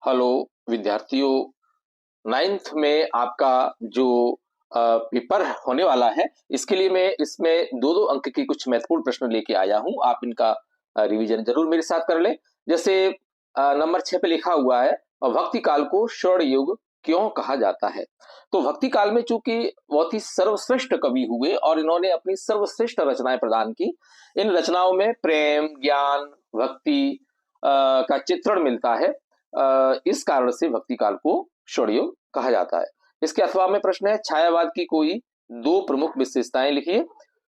Hello विद्यार्थियों, ninth में आपका जो पेपर होने वाला है, इसके लिए मैं इसमें दो दो अंक की कुछ महत्वपूर्ण प्रश्न लेके आया हूं। आप इनका रिवीजन जरूर मेरे साथ कर लें। जैसे नंबर 6 पे लिखा हुआ है, भक्ति काल को स्वर्ण युग क्यों कहा जाता है। तो भक्ति काल में चूंकि बहुत ही सर्वश्रेष्ठ कवि हुए और इन्होंने अपनी सर्वश्रेष्ठ रचनाएं प्रदान की। इन रचनाओं में प्रेम, ज्ञान, भक्ति का चित्रण मिलता है। इस कारण से भक्ति काल को स्वर्ण युग कहा जाता है। इसके अथवा में प्रश्न है, छायावाद की कोई दो प्रमुख विशेषताएं लिखिए।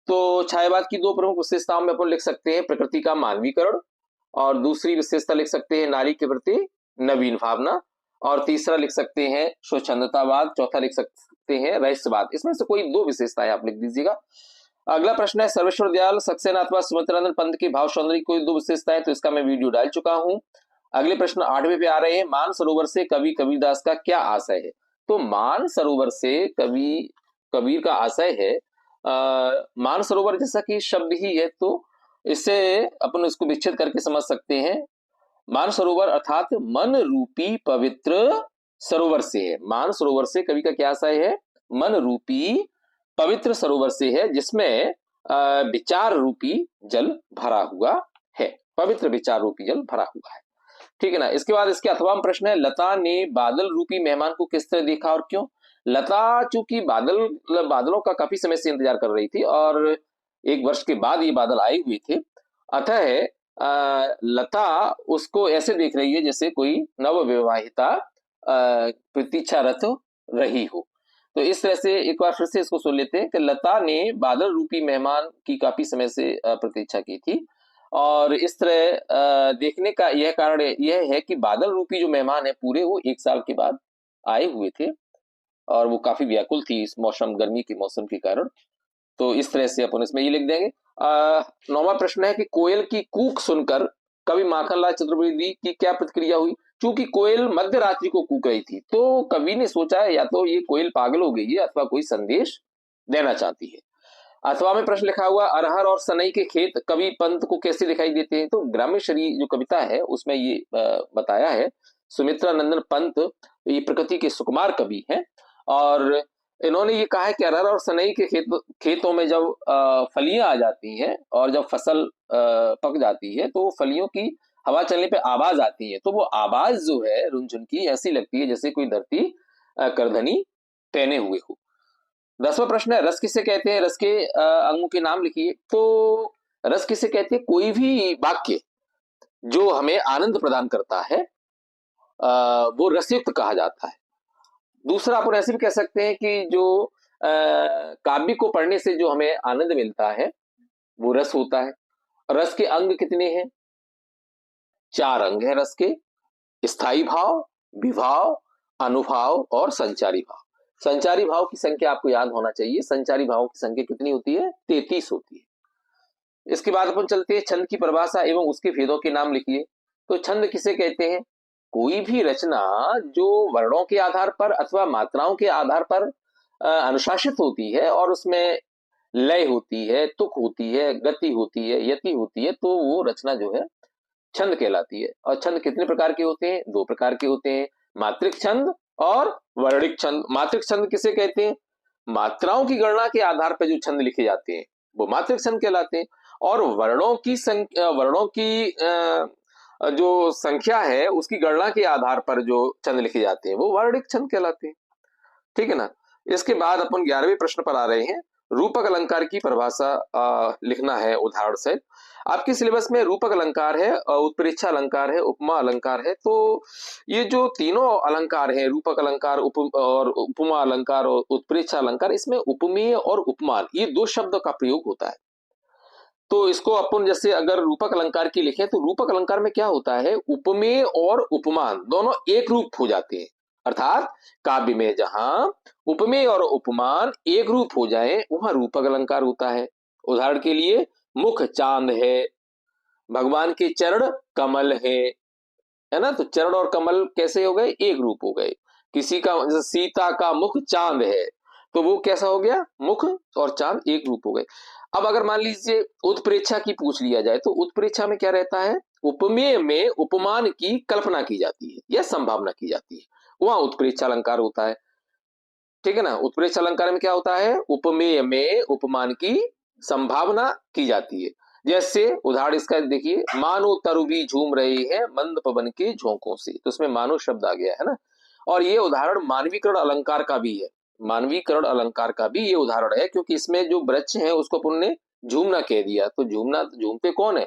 तो छायावाद की दो प्रमुख विशेषताओं में अपन लिख सकते हैं प्रकृति का मानवीकरण, और दूसरी विशेषता लिख सकते हैं नारी के प्रति नवीन भावना, और तीसरा लिख सकते हैं स्वच्छंदतावाद, चौथा लिख सकते हैं रहस्यवाद। इसमें से कोई दो विशेषताएं आप लिख दीजिएगा। अगला प्रश्न है, सर्वेश्वर दयाल सक्सेना अथवा सुमित्रानंद पंत के भाव सौंदर्य की कोई दो विशेषताएं। तो इसका मैं वीडियो डाल चुका हूं। अगले प्रश्न 8वें पे आ रहे हैं, मान सरोवर से कवि कबीरदास का क्या आशय है। तो मान सरोवर से कबीर का आशय है मान सरोवर जैसा कि शब्द ही है, तो इससे अपन इसको विच्छेद करके समझ सकते हैं। मान सरोवर अर्थात मन रूपी पवित्र सरोवर से है। मान सरोवर से कवि का क्या आशय है, मन रूपी पवित्र सरोवर से है, जिसमें विचार रूपी जल भरा हुआ है। पवित्र विचार रूपी जल भरा हुआ है, ठीक है ना। इसके बाद इसके अथवा प्रश्न है, लता ने बादल रूपी मेहमान को किस तरह देखा और क्यों। लता चूंकि बादलों का काफी समय से इंतजार कर रही थी और एक वर्ष के बाद ये बादल आए हुए थे, अतः लता उसको ऐसे देख रही है जैसे कोई नवविवाहिता प्रतीक्षारत रही हो। तो इस तरह से एक बार फिर से इसको सुन लेते हैं कि लता ने बादल रूपी मेहमान की काफी समय से प्रतीक्षा की थी, और इस तरह देखने का यह कारण यह है कि बादल रूपी जो मेहमान है पूरे वो एक साल के बाद आए हुए थे, और वो काफी व्याकुल थी इस मौसम, गर्मी के मौसम के कारण। तो इस तरह से अपन इसमें ये लिख देंगे। 9वां प्रश्न है कि कोयल की कूक सुनकर कवि माखनलाल चतुर्वेदी की क्या प्रतिक्रिया हुई। चूंकि कोयल मध्य रात्रि को कूक रही थी, तो कवि ने सोचा है या तो ये कोयल पागल हो गई है अथवा कोई संदेश देना चाहती है। अथवा में प्रश्न लिखा हुआ, अरहर और सनई के खेत कवि पंत को कैसे दिखाई देते हैं। तो ग्राम्य शरी जो कविता है उसमें ये बताया है। सुमित्रा नंदन पंत ये प्रकृति के सुकुमार कवि हैं, और इन्होंने ये कहा है कि अरहर और सनई के खेतों में जब फलियां आ जाती हैं और जब फसल पक जाती है, तो वो फलियों की हवा चलने पे आवाज आती है, तो वो आवाज जो है रुनझुन की ऐसी लगती है जैसे कोई धरती करधनी पहने हुए हो। 10वां प्रश्न है, रस किसे कहते हैं, रस के अंगों के नाम लिखिए। तो रस किसे कहते हैं, कोई भी वाक्य जो हमें आनंद प्रदान करता है वो रसयुक्त कहा जाता है। दूसरा अपन ऐसे भी कह सकते हैं कि जो काव्य को पढ़ने से जो हमें आनंद मिलता है वो रस होता है। रस के अंग कितने हैं, 4 अंग है रस के, स्थायी भाव, विभाव, अनुभाव और संचारी भाव। संचारी भाव की संख्या आपको याद होना चाहिए। संचारी भावों की संख्या कितनी होती है, 33 होती है। इसके बाद अपन चलते हैं, छंद की परिभाषा एवं उसके भेदों के नाम लिखिए। तो छंद किसे कहते हैं, कोई भी रचना जो वर्णों के आधार पर अथवा मात्राओं के आधार पर अनुशासित होती है और उसमें लय होती है, तुक होती है, गति होती है, यति होती है, तो वो रचना जो है छंद कहलाती है। और छंद कितने प्रकार के होते हैं, 2 प्रकार के होते हैं, मात्रिक छंद और वर्णिक छंद। मात्रिक छंद किसे कहते हैं, मात्राओं की गणना के आधार पर जो छंद लिखे जाते हैं वो मात्रिक छंद कहलाते हैं, और वर्णों की जो संख्या है उसकी गणना के आधार पर जो छंद लिखे जाते हैं वो वर्णिक छंद कहलाते हैं, ठीक है ना। इसके बाद अपन 11वें प्रश्न पर आ रहे हैं, रूपक अलंकार की परिभाषा लिखना है उदाहरण से। आपके सिलेबस में रूपक अलंकार है, उत्प्रेक्षा अलंकार है, उपमा अलंकार है। तो ये जो तीनों अलंकार हैं, रूपक अलंकार, उपमा अलंकार और उत्प्रेक्षा अलंकार, इसमें उपमेय और उपमान ये 2 शब्द का प्रयोग होता है। तो इसको अपन जैसे अगर रूपक अलंकार की लिखें तो रूपक अलंकार में क्या होता है, उपमेय और उपमान दोनों एक रूप हो जाते हैं। अर्थात काव्य में जहां उपमेय और उपमान एक रूप हो जाए वहां रूपक अलंकार होता है। उदाहरण के लिए, मुख चांद है, भगवान के चरण कमल है ना। तो चरण और कमल कैसे हो गए, एक रूप हो गए। किसी का सीता का मुख चांद है, तो वो कैसा हो गया, मुख और चांद एक रूप हो गए। अब अगर मान लीजिए उत्प्रेक्षा की पूछ लिया जाए, तो उत्प्रेक्षा में क्या रहता है, उपमेय में उपमान की कल्पना की जाती है या संभावना की जाती है, वहां उत्प्रेक्ष अलंकार होता है। ठीक है ना। उत्प्रेक्ष अलंकार में क्या होता है, उपमेय में उपमान की संभावना की जाती है। जैसे उदाहरण इसका देखिए, मानो तरु झूम रहे हैं मंद पवन के झोंकों से, तो उसमें मानो शब्द आ गया है ना। और ये उदाहरण मानवीकरण अलंकार का भी है, मानवीकरण अलंकार का भी ये उदाहरण है, क्योंकि इसमें जो वृक्ष है उसको अपन ने झूमना कह दिया, तो झूमना, झूमते कौन है,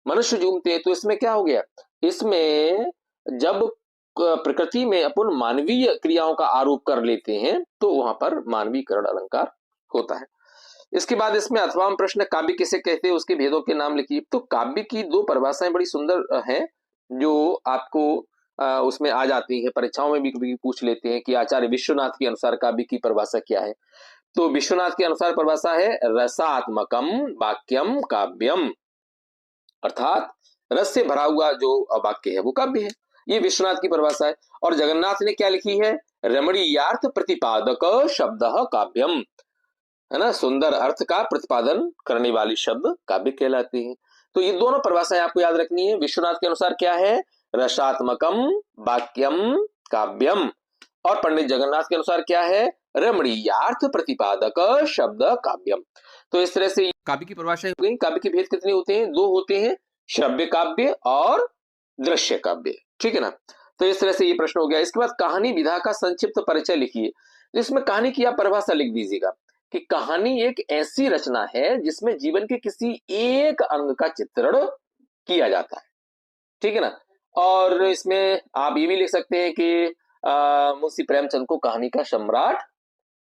मनुष्य झूमते हैं। तो इसमें क्या हो गया, इसमें जब प्रकृति में अपन मानवीय क्रियाओं का आरोप कर लेते हैं तो वहां पर मानवीकरण अलंकार होता है। इसके बाद इसमें अथवा प्रश्न, काव्य किसे कहते हैं, उसके भेदों के नाम लिखिए। तो काव्य की दो परिभाषाएं बड़ी सुंदर हैं, जो आपको उसमें आ जाती है, परीक्षाओं में भी पूछ लेते हैं कि आचार्य विश्वनाथ के अनुसार काव्य की परिभाषा क्या है। तो विश्वनाथ के अनुसार परिभाषा है रसात्मकम वाक्यम काव्यम, अर्थात रस से भरा हुआ जो वाक्य है वो काव्य है, ये विश्वनाथ की परिभाषा है। और जगन्नाथ ने क्या लिखी है, रमणीयार्थ प्रतिपादक शब्द काव्यम, है ना, सुंदर अर्थ का प्रतिपादन करने वाली शब्द काव्य कहलाते हैं। तो ये दोनों परिभाषाएं आपको याद रखनी है। विश्वनाथ के अनुसार क्या है, रसात्मकम वाक्यम काव्यम, और पंडित जगन्नाथ के अनुसार क्या है, रमणीयार्थ प्रतिपादक शब्द काव्यम। तो इस तरह से काव्य की परिभाषा हो गई। काव्य के भेद कितने होते हैं, दो होते हैं, श्रव्य काव्य और दृश्य काव्य। ठीक है ना। तो इस तरह से ये प्रश्न हो गया। इसके बाद कहानी विधा का संक्षिप्त परिचय लिखिए। इसमें कहानी की आप परिभाषा लिख दीजिएगा कि कहानी एक ऐसी रचना है जिसमें जीवन के किसी एक अंग का चित्रण किया जाता है। ठीक है ना। और इसमें आप ये भी लिख सकते हैं कि मुंशी प्रेमचंद को कहानी का सम्राट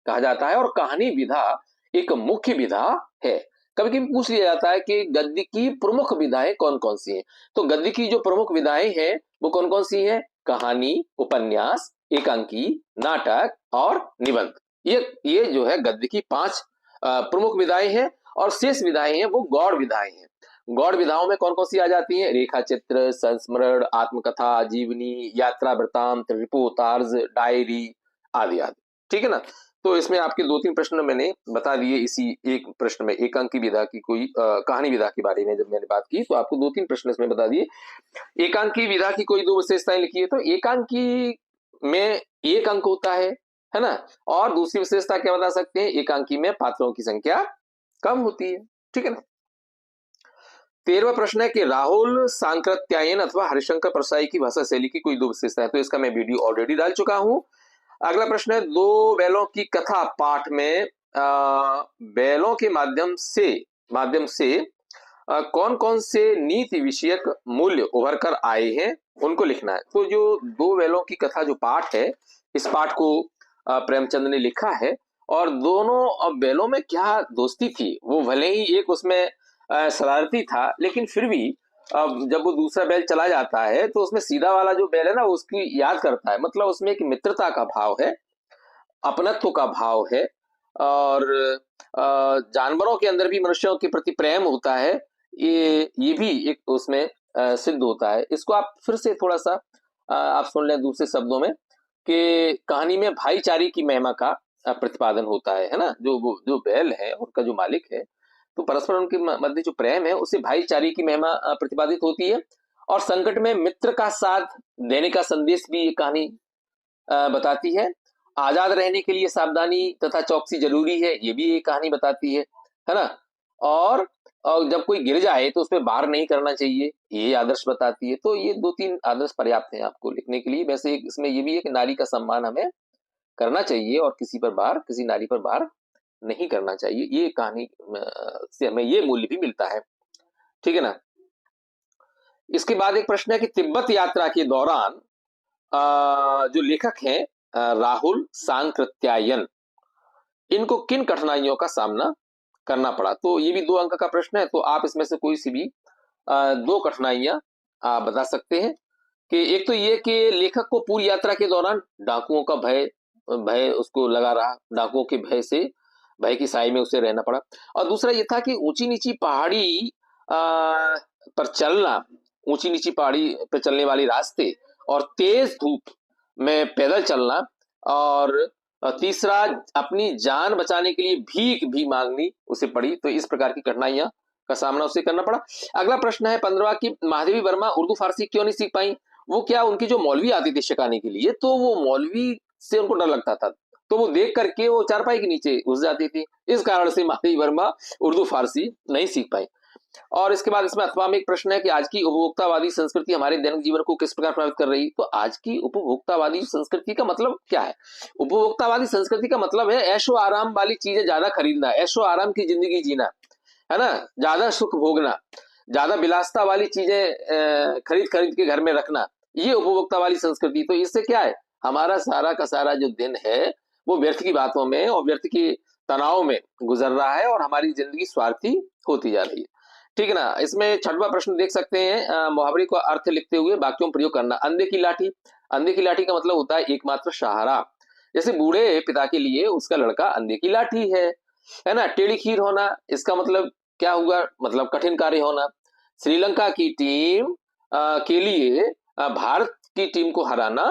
कहा जाता है, और कहानी विधा एक मुख्य विधा है। कभी कभी पूछ लिया जाता है कि गद्य की प्रमुख विधाएं कौन कौन सी हैं। तो गद्य की जो प्रमुख विधाएं हैं वो कौन कौन सी हैं, कहानी, उपन्यास, एकांकी, नाटक और निबंध। ये जो है गद्य की 5 प्रमुख विधाएं हैं, और शेष विधाएं हैं वो गौड़ विधाएं हैं। गौड़ विधाओं में कौन कौन सी आ जाती हैं, रेखा चित्र, संस्मरण, आत्मकथा, जीवनी, यात्रा वृतांत, रिपोर्टार्ज, डायरी आदि आदि। ठीक है ना। तो इसमें आपके 2-3 प्रश्न मैंने बता दिए। इसी एक प्रश्न में एकांकी विधा की कोई कहानी विधा के बारे में जब मैंने बात की तो आपको 2-3 प्रश्न इसमें बता दिए। एकांकी विधा की कोई 2 विशेषताएं लिखी है। तो एकांकी में एक अंक होता है ना। और दूसरी विशेषता क्या बता सकते हैं, एकांकी में पात्रों की संख्या कम होती है। ठीक है ना। 13वां प्रश्न है कि राहुल सांकृत्यायन अथवा हरिशंकर परसाई की भाषा शैली की कोई 2 विशेषता है। तो इसका मैं वीडियो ऑलरेडी डाल चुका हूं। अगला प्रश्न है, 2 बैलों की कथा पाठ में बैलों के माध्यम से कौन कौन से नीति विषयक मूल्य उभर कर आए हैं उनको लिखना है। तो जो 2 बैलों की कथा जो पाठ है, इस पाठ को प्रेमचंद ने लिखा है, और दोनों बैलों में क्या दोस्ती थी, वो भले ही एक उसमें शरारती था, लेकिन फिर भी जब वो दूसरा बैल चला जाता है तो उसमें सीधा वाला जो बैल है ना उसकी याद करता है, मतलब उसमें एक मित्रता का भाव है, अपनत्व का भाव है, और जानवरों के अंदर भी मनुष्यों के प्रति प्रेम होता है। ये भी एक उसमें सिद्ध होता है। इसको आप फिर से थोड़ा सा आप सुन लें दूसरे शब्दों में कि कहानी में भाईचारे की महिमा का प्रतिपादन होता है ना। जो बैल है उनका जो मालिक है, तो परस्पर उनके मध्य जो प्रेम है उससे भाईचारे की महिमा प्रतिपादित होती है, और संकट में मित्र का साथ देने का संदेश भी ये कहानी बताती है। आजाद रहने के लिए सावधानी तथा चौकसी जरूरी है, ये भी ये कहानी बताती है ना। और जब कोई गिर जाए तो उसमें वार नहीं करना चाहिए, ये आदर्श बताती है। तो ये 2-3 आदर्श पर्याप्त हैं आपको लिखने के लिए। वैसे इसमें ये भी है कि नारी का सम्मान हमें करना चाहिए और किसी नारी पर वार नहीं करना चाहिए। ये कहानी से हमें ये मूल्य भी मिलता है। ठीक है ना। इसके बाद एक प्रश्न है कि तिब्बत यात्रा के दौरान जो लेखक हैं राहुल सांकृत्यायन, इनको किन कठिनाइयों का सामना करना पड़ा। तो ये भी 2 अंक का प्रश्न है। तो आप इसमें से कोई सी भी 2 कठिनाइयां आप बता सकते हैं। कि एक तो ये कि लेखक को पूरी यात्रा के दौरान डाकुओं का भय उसको लगा रहा, डाकुओं के भय की साई में उसे रहना पड़ा। और दूसरा ये था कि ऊंची नीची पहाड़ी पर चलना, ऊंची नीची पहाड़ी पर चलने वाले रास्ते, और तेज धूप में पैदल चलना, और तीसरा अपनी जान बचाने के लिए भीख भी मांगनी उसे पड़ी। तो इस प्रकार की कठिनाइयां का सामना उसे करना पड़ा। अगला प्रश्न है 15वां कि महादेवी वर्मा उर्दू फारसी क्यों नहीं सीख पाई? वो क्या, उनकी जो मौलवी आती थी सिखाने के लिए, तो वो मौलवी से उनको डर लगता था, तो वो देख करके वो चारपाई के नीचे घुस जाती थी। इस कारण से महादेवी वर्मा उर्दू फारसी नहीं सीख पाई। और इसके बाद इसमें अथवा में एक प्रश्न है कि आज की उपभोक्तावादी संस्कृति हमारे दैनिक जीवन को किस प्रकार प्रभावित कर रही? तो आज की उपभोक्तावादी संस्कृति का मतलब क्या है? उपभोक्तावादी संस्कृति का मतलब है ऐशो आराम वाली चीजें ज्यादा खरीदना, ऐशो आराम की जिंदगी जीना, है ना, ज्यादा सुख भोगना, ज्यादा विलासता वाली चीजें खरीद खरीद के घर में रखना, ये उपभोक्ता वाली संस्कृति। तो इससे क्या है, हमारा सारा का सारा जो दिन है वो व्यर्थ की बातों में और व्यर्थ की तनाव में गुजर रहा है और हमारी जिंदगी स्वार्थी होती जा रही है। ठीक है ना। इसमें छठवां प्रश्न देख सकते हैं, मुहावरे का अर्थ लिखते हुए वाक्यों में प्रयोग करना। अंधे की लाठी, अंधे की लाठी का मतलब होता है एकमात्र सहारा। जैसे बूढ़े पिता के लिए उसका लड़का अंधे की लाठी है ना। टेढ़ी खीर होना, इसका मतलब क्या हुआ, मतलब कठिन कार्य होना। श्रीलंका की टीम के लिए भारत की टीम को हराना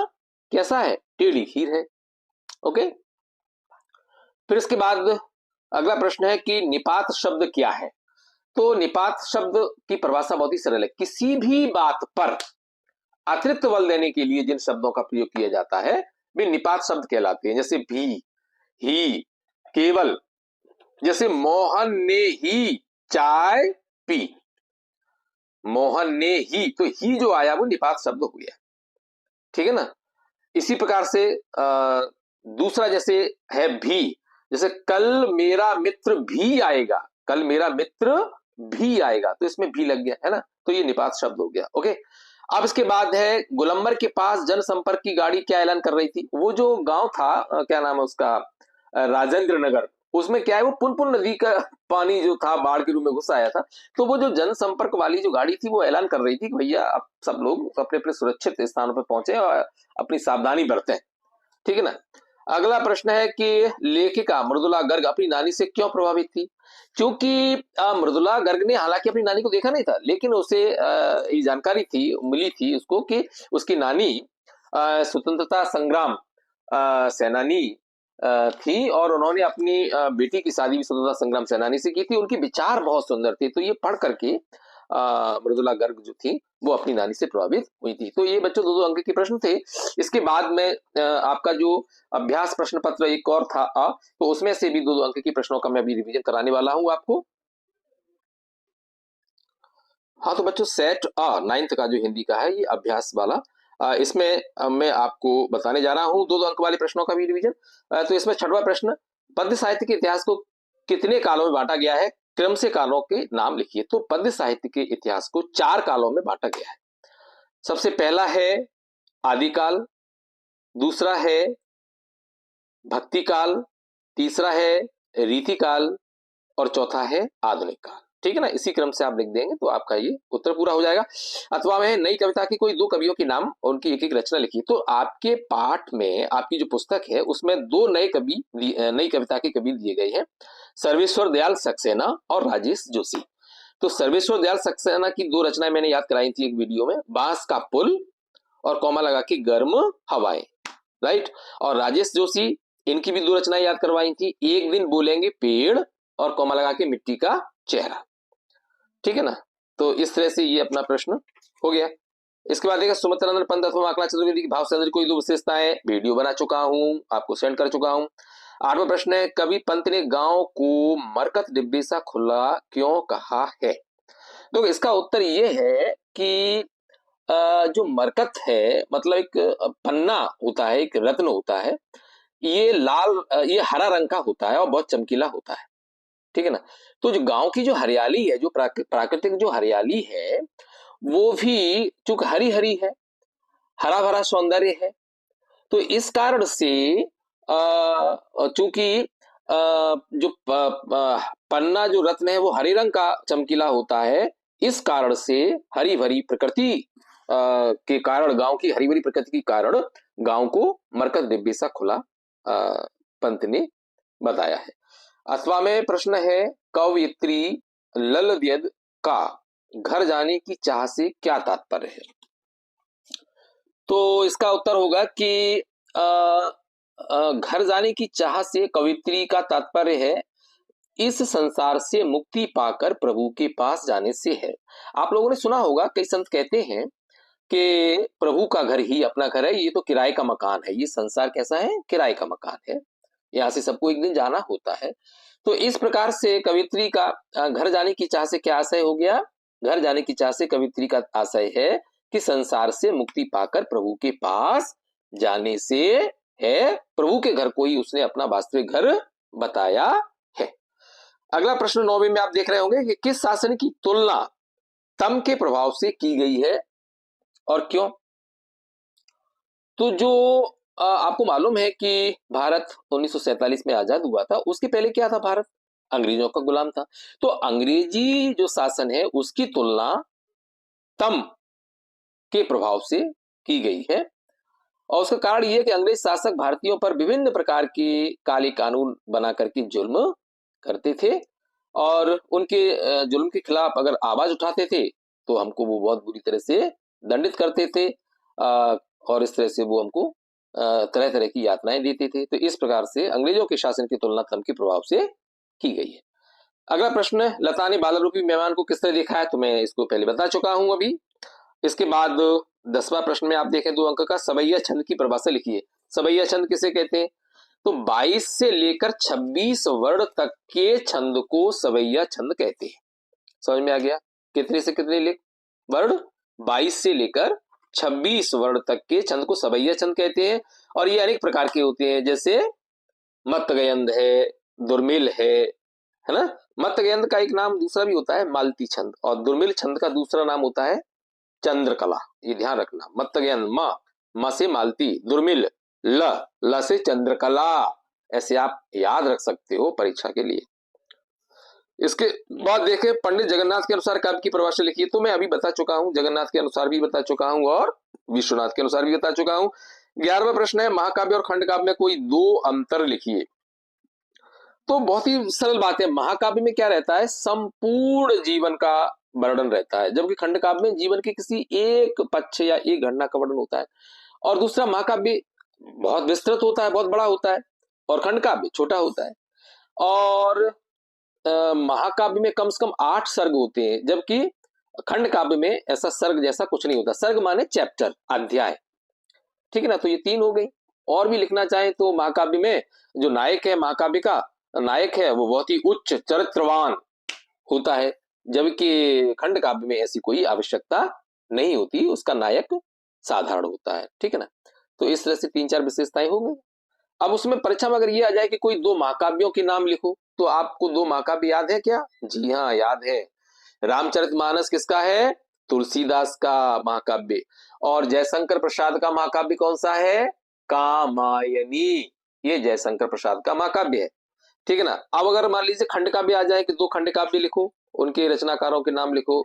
कैसा है, टेढ़ी खीर है। ओके। फिर इसके बाद अगला प्रश्न है कि निपात शब्द क्या है? तो निपात शब्द की परिभाषा बहुत ही सरल है, किसी भी बात पर अतिरिक्त बल देने के लिए जिन शब्दों का प्रयोग किया जाता है वे निपात शब्द कहलाते हैं। जैसे भी, ही, केवल। जैसे मोहन ने ही चाय पी, मोहन ने ही, तो ही जो आया वो निपात शब्द हो गया। ठीक है ना। इसी प्रकार से दूसरा जैसे है भी, जैसे कल मेरा मित्र भी आएगा, कल मेरा मित्र भी आएगा, तो इसमें भी लग गया, है ना, तो ये निपात शब्द हो गया। ओके। अब इसके बाद है गुलंबर के पास जनसंपर्क की गाड़ी क्या ऐलान कर रही थी? वो जो गांव था, क्या नाम है उसका, राजेंद्र नगर, उसमें क्या है वो पुनपुन नदी का पानी जो था बाढ़ के रूप में घुस आया था, तो वो जो जनसंपर्क वाली जो गाड़ी थी वो ऐलान कर रही थी कि भैया अब सब लोग अपने अपने सुरक्षित स्थानों पर पहुंचे और अपनी सावधानी बरतें। ठीक है ना। अगला प्रश्न है कि लेखिका मृदुला गर्ग अपनी नानी से क्यों प्रभावित थी? क्योंकि मृदुला गर्ग ने हालांकि अपनी नानी को देखा नहीं था, लेकिन उसे ये जानकारी थी, मिली थी उसको कि उसकी नानी स्वतंत्रता संग्राम सेनानी थी और उन्होंने अपनी बेटी की शादी भी स्वतंत्रता संग्राम सेनानी से की थी। उनके विचार बहुत सुंदर थे, तो ये पढ़ करके मृदुला गर्ग जो थी वो अपनी नानी से प्रभावित हुई थी। तो ये बच्चों दो दो अंक के प्रश्न थे। इसके बाद में आपका जो अभ्यास प्रश्न पत्र एक और था तो उसमें से भी दो दो अंक के प्रश्नों का मैं अभी रिवीजन कराने वाला हूं आपको। हाँ तो बच्चों सेट 9th का जो हिंदी का है ये अभ्यास वाला, इसमें मैं आपको बताने जा रहा हूँ दो दो अंक वाले प्रश्नों का भी रिवीजन। तो इसमें छठवां प्रश्न, पद्य साहित्य के इतिहास को कितने कालों में बांटा गया है? क्रम से कालों के नाम लिखिए। तो पद्य साहित्य के इतिहास को 4 कालों में बांटा गया है। सबसे पहला है आदिकाल, दूसरा है भक्ति काल, तीसरा है रीतिकाल और चौथा है आधुनिक काल। ठीक है ना। इसी क्रम से आप लिख देंगे तो आपका ये उत्तर पूरा हो जाएगा। अथवा में नई कविता की कोई 2 कवियों के नाम और उनकी एक एक रचना लिखी। तो आपके पाठ में आपकी जो पुस्तक है उसमें 2 नए कवि, नई कविता के कवि दिए गए हैं, सर्वेश्वर दयाल सक्सेना और राजेश जोशी। तो सर्वेश्वर दयाल सक्सेना की 2 रचनाएं मैंने याद कराई थी एक वीडियो में, बांस का पुल और कौमा लगा के गर्म हवाएं, राइट। और राजेश जोशी, इनकी भी 2 रचनाएं याद करवाई थी, एक दिन बोलेंगे पेड़ और कौमा लगा के मिट्टी का चेहरा। ठीक है ना। तो इस तरह से ये अपना प्रश्न हो गया। इसके बाद देखिए सुमित्रा नंदन पंत अथवा आकलन चतुर्वेदी की भाव संदर्भ कोई 2 विशेषताएं, वीडियो बना चुका हूं, आपको सेंड कर चुका हूं। 8वां प्रश्न है कवि पंत ने गांव को मरकत डिब्बे सा खुला क्यों कहा है? तो इसका उत्तर ये है कि जो मरकत है मतलब एक पन्ना होता है, एक रत्न होता है, ये लाल, ये हरा रंग का होता है और बहुत चमकीला होता है। ठीक है ना। तो जो गांव की जो हरियाली है, जो प्राकृतिक जो हरियाली है वो भी चूंकि हरी हरी है, हरा भरा सौंदर्य है, तो इस कारण से चूंकि जो पन्ना जो रत्न है वो हरे रंग का चमकीला होता है, इस कारण से हरी भरी प्रकृति के कारण, गांव की हरी भरी प्रकृति के कारण गांव को मरकत डिब्बे सा खुला पंत ने बताया है। अथवा में प्रश्न है कवयित्री ललद्यद का घर जाने की चाह से क्या तात्पर्य है? तो इसका उत्तर होगा कि घर जाने की चाह से कवयित्री का तात्पर्य है इस संसार से मुक्ति पाकर प्रभु के पास जाने से है। आप लोगों ने सुना होगा, कई संत कहते हैं कि प्रभु का घर ही अपना घर है, ये तो किराए का मकान है, ये संसार कैसा है, किराए का मकान है, यहाँ से सबको एक दिन जाना होता है। तो इस प्रकार से कवियत्री का घर जाने की चाह से क्या आशय हो गया, घर जाने की चाह से कवियत्री का आशय है कि संसार से मुक्ति पाकर प्रभु के पास जाने से है, प्रभु के घर को ही उसने अपना वास्तविक घर बताया है। अगला प्रश्न 9वीं में आप देख रहे होंगे कि किस शासन की तुलना तम के प्रभाव से की गई है और क्यों। तो जो आपको मालूम है कि भारत 1947 में आजाद हुआ था, उसके पहले क्या था, भारत अंग्रेजों का गुलाम था। तो अंग्रेजी जो शासन है उसकी तुलना तम के प्रभाव से की गई है, और उसका कारण यह है कि अंग्रेज शासक भारतीयों पर विभिन्न प्रकार के काले कानून बना करके जुल्म करते थे, और उनके जुल्म के खिलाफ अगर आवाज उठाते थे तो हमको वो बहुत बुरी तरह से दंडित करते थे, और इस तरह से वो हमको तरह तरह की यातनाएं देते थे। तो इस प्रकार से अंग्रेजों के शासन की तुलना तम के प्रभाव से की गई है। अगला प्रश्न, लता ने बाल रूपी मेहमान को किस तरह देखा है, तो मैं इसको पहले बता चुका हूं अभी। इसके बाद 10वां प्रश्न में आप देखें 2 अंक का, सवैया छंद की परिभाषा लिखिए। सवैया छंद किसे कहते हैं, तो 22 से लेकर 26 वर्ण तक के छंद को सवैया छंद कहते हैं। समझ में आ गया, कितने से कितने लिख वर्ण, 22 से लेकर 26 वर्ण तक के छंद को सवैया छंद कहते हैं, और ये अनेक प्रकार के होते हैं, जैसे मतगयंद है, दुर्मिल है ना। मतगयंद का एक नाम दूसरा भी होता है मालती छंद, और दुर्मिल छंद का दूसरा नाम होता है चंद्रकला। ये ध्यान रखना, मतगयंद म से मालती, दुर्मिल ल से चंद्रकला, ऐसे आप याद रख सकते हो परीक्षा के लिए। इसके बाद देखें पंडित जगन्नाथ के अनुसार काव्य की परिभाषा लिखिए। तो मैं अभी बता चुका हूं, जगन्नाथ के अनुसार भी बता चुका हूं और विश्वनाथ के अनुसार भी बता चुका हूं। 11वां प्रश्न है, महाकाव्य और खंड काव्य में कोई 2 अंतर लिखिए। तो बहुत ही सरल बात है, महाकाव्य में क्या रहता है, संपूर्ण जीवन का वर्णन रहता है, जबकि खंड काव्य में जीवन के किसी एक पक्ष या एक घटना का वर्णन होता है। और दूसरा, महाकाव्य बहुत विस्तृत होता है, बहुत बड़ा होता है, और खंड काव्य छोटा होता है। और महाकाव्य में कम से कम 8 सर्ग होते हैं, जबकि खंड काव्य में ऐसा सर्ग जैसा कुछ नहीं होता। सर्ग माने चैप्टर, अध्याय, ठीक है ना। तो ये 3 हो गई। और भी लिखना चाहे तो महाकाव्य में जो नायक है, महाकाव्य का नायक है, वो बहुत ही उच्च चरित्रवान होता है, जबकि खंड काव्य में ऐसी कोई आवश्यकता नहीं होती, उसका नायक साधारण होता है, ठीक है ना। तो इस तरह से 3-4 विशेषताएं हो गई। अब उसमें परीक्षा में अगर ये आ जाए कि कोई 2 महाकाव्यों के नाम लिखो, तो आपको 2 महाकाव्य याद है क्या, जी हाँ याद है। रामचरितमानस किसका है, तुलसीदास का महाकाव्य, और जयशंकर प्रसाद का महाकाव्य कौन सा है, कामायनी, ये जयशंकर प्रसाद का महाकाव्य है, ठीक है ना। अब अगर मान लीजिए खंड काव्य आ जाए कि 2 खंड काव्य लिखो, उनके रचनाकारों के नाम लिखो,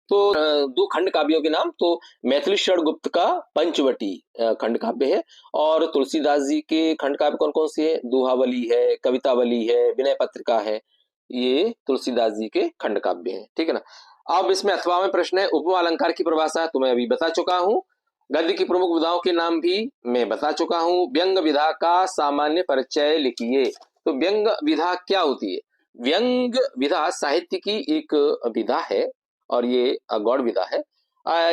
तो 2 खंड काव्यों के नाम, तो मैथिली शरण गुप्त का पंचवटी खंड काव्य है, और तुलसीदास जी के खंड काव्य कौन कौन से है, दोहावली है, कवितावली है, विनय पत्रिका है, ये तुलसीदास जी के खंड काव्य है, ठीक है ना। अब इसमें अथवा में प्रश्न है, उपमा अलंकार की परिभाषा तो मैं अभी बता चुका हूं, गद्य की प्रमुख विधाओं के नाम भी मैं बता चुका हूं। व्यंग विधा का सामान्य परिचय लिखिए। तो व्यंग विधा क्या होती है, व्यंग विधा साहित्य की एक विधा है, और ये गौड़ विधा है,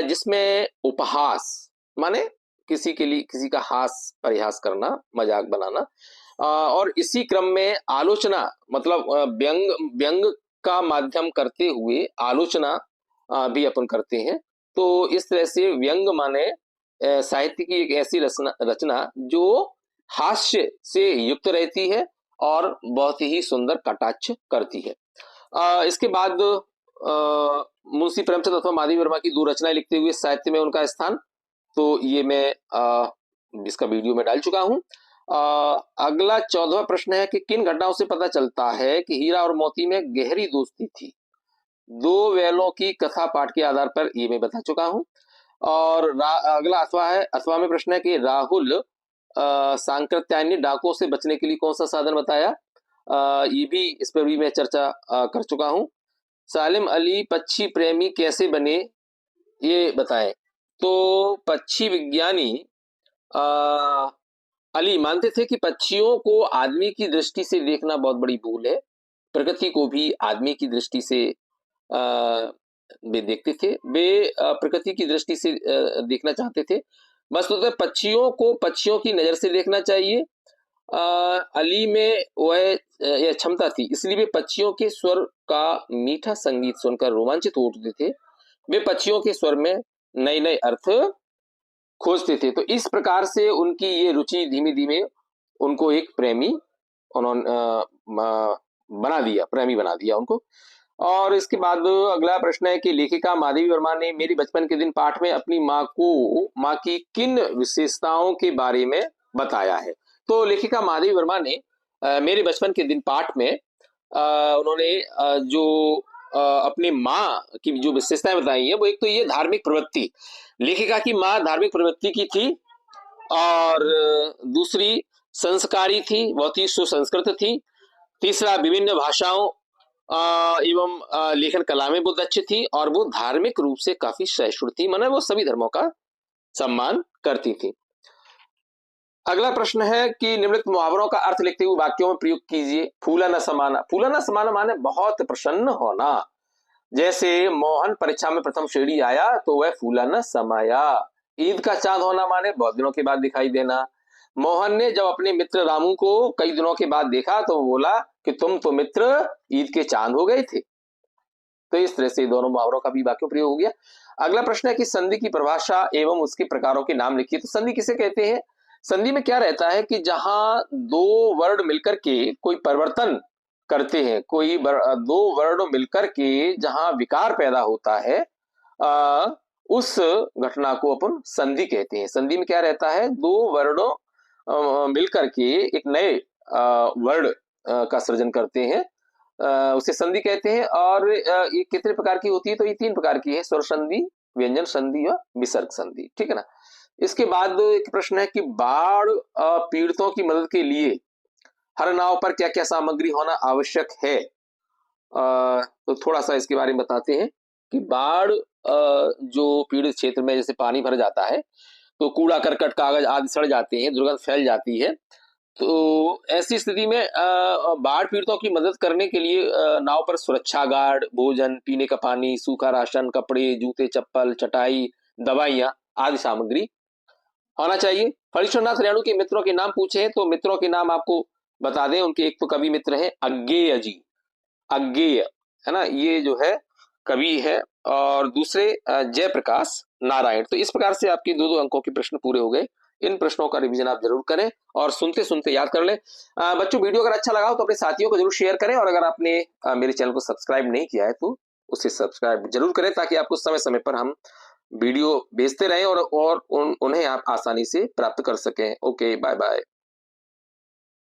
जिसमें उपहास माने किसी के लिए किसी का हास परिहास करना, मजाक बनाना, और इसी क्रम में आलोचना, मतलब व्यंग व्यंग का माध्यम करते हुए आलोचना भी अपन करते हैं। तो इस तरह से व्यंग माने साहित्य की एक ऐसी रचना जो हास्य से युक्त रहती है और बहुत ही सुंदर कटाक्ष करती है। इसके बाद मुंशी प्रेमचंद अथवा माधवी वर्मा की 2 रचनाएं लिखते हुए साहित्य में उनका स्थान, तो ये मैं इसका वीडियो में डाल चुका हूं। अगला 14वां प्रश्न है कि किन घटनाओं से पता चलता है कि हीरा और मोती में गहरी दोस्ती थी। 2 बैलों की कथा पाठ के आधार पर, ये मैं बता चुका हूं। और अगला अथवा है, अथवा में प्रश्न है कि राहुल सांकृत्यायनी डाकुओं से बचने के लिए कौन सा साधन बताया, ये भी, इस पर भी मैं चर्चा कर चुका हूं। सालिम अली पक्षी प्रेमी कैसे बने, ये बताएं। तो पक्षी विज्ञानी अली मानते थे कि पक्षियों को आदमी की दृष्टि से देखना बहुत बड़ी भूल है, प्रकृति को भी आदमी की दृष्टि से वे देखते थे। वे प्रकृति की दृष्टि से देखना चाहते थे। वस्तुतः पक्षियों को पक्षियों की नजर से देखना चाहिए। अली में वह यह क्षमता थी, इसलिए वे पक्षियों के स्वर का मीठा संगीत सुनकर रोमांचित हो उठते थे। वे पक्षियों के स्वर में नए नए अर्थ खोजते थे। तो इस प्रकार से उनकी ये रुचि धीमे धीमे उनको एक प्रेमी उन्होंने प्रेमी बना दिया उनको। और इसके बाद अगला प्रश्न है कि लेखिका माधवी वर्मा ने मेरी बचपन के दिन पाठ में अपनी माँ की किन विशेषताओं के बारे में बताया है। तो लेखिका माधवी वर्मा ने मेरे बचपन के दिन पाठ में उन्होंने जो अपनी माँ की जो विशेषताएं बताई है, वो एक तो ये धार्मिक प्रवृत्ति, लेखिका की माँ धार्मिक प्रवृत्ति की थी, और दूसरी संस्कारी थी, बहुत ही सुसंस्कृत थी। तीसरा विभिन्न भाषाओं एवं लेखन कला में बहुत अच्छी थी, और वो धार्मिक रूप से काफी सहिष्णु थी, माने वो सभी धर्मों का सम्मान करती थी। अगला प्रश्न है कि निम्नलिखित मुहावरों का अर्थ लिखते हुए वाक्यों में प्रयोग कीजिए। फूला न समाना। फूला न समाना माने बहुत प्रसन्न होना। जैसे मोहन परीक्षा में प्रथम श्रेणी आया तो वह फूला न समाया। ईद का चांद होना माने बहुत दिनों के बाद दिखाई देना। मोहन ने जब अपने मित्र रामू को कई दिनों के बाद देखा तो बोला कि तुम तो मित्र ईद के चांद हो गए थे। तो इस तरह से दोनों मुहावरों का भी वाक्य प्रयोग हो गया। अगला प्रश्न है कि संधि की परिभाषा एवं उसके प्रकारों के नाम लिखिए। तो संधि किसे कहते हैं? संधि में क्या रहता है कि जहां दो वर्ण मिलकर के कोई परिवर्तन करते हैं, दो वर्ण मिलकर के जहां विकार पैदा होता है, उस घटना को अपन संधि कहते हैं। संधि में क्या रहता है, दो वर्णों मिलकर के एक नए वर्ण का सृजन करते हैं, उसे संधि कहते हैं। और ये कितने प्रकार की होती है? तो ये 3 प्रकार की है, स्वर संधि, व्यंजन संधि और विसर्ग संधि। ठीक है ना। इसके बाद एक प्रश्न है कि बाढ़ पीड़ितों की मदद के लिए हर नाव पर क्या क्या सामग्री होना आवश्यक है। तो थोड़ा सा इसके बारे में बताते हैं कि बाढ़ जो पीड़ित क्षेत्र में जैसे पानी भर जाता है तो कूड़ा करकट कागज आदि सड़ जाते हैं, दुर्गंध फैल जाती है। तो ऐसी स्थिति में बाढ़ पीड़ितों की मदद करने के लिए नाव पर सुरक्षा गार्ड, भोजन, पीने का पानी, सूखा राशन, कपड़े, जूते, चप्पल, चटाई, दवाइयां आदि सामग्री होना चाहिए। फणीश्वरनाथ रेणु के मित्रों के नाम पूछे हैं, तो मित्रों के नाम आपको बता दें। उनके एक तो कवि मित्र है अज्ञेय जी, अज्ञेय है ना, ये जो है कवि है, और दूसरे जयप्रकाश नारायण। तो इस प्रकार से आपके 2-2 अंकों के प्रश्न पूरे हो गए। इन प्रश्नों का रिवीजन आप जरूर करें और सुनते सुनते याद कर लें। बच्चों, वीडियो अगर अच्छा लगा हो तो अपने साथियों को जरूर शेयर करें, और अगर आपने मेरे चैनल को सब्सक्राइब नहीं किया है तो उसे सब्सक्राइब जरूर करें, ताकि आपको समय समय पर हम वीडियो भेजते रहें और उन्हें आप आसानी से प्राप्त कर सकें। Okay, bye bye.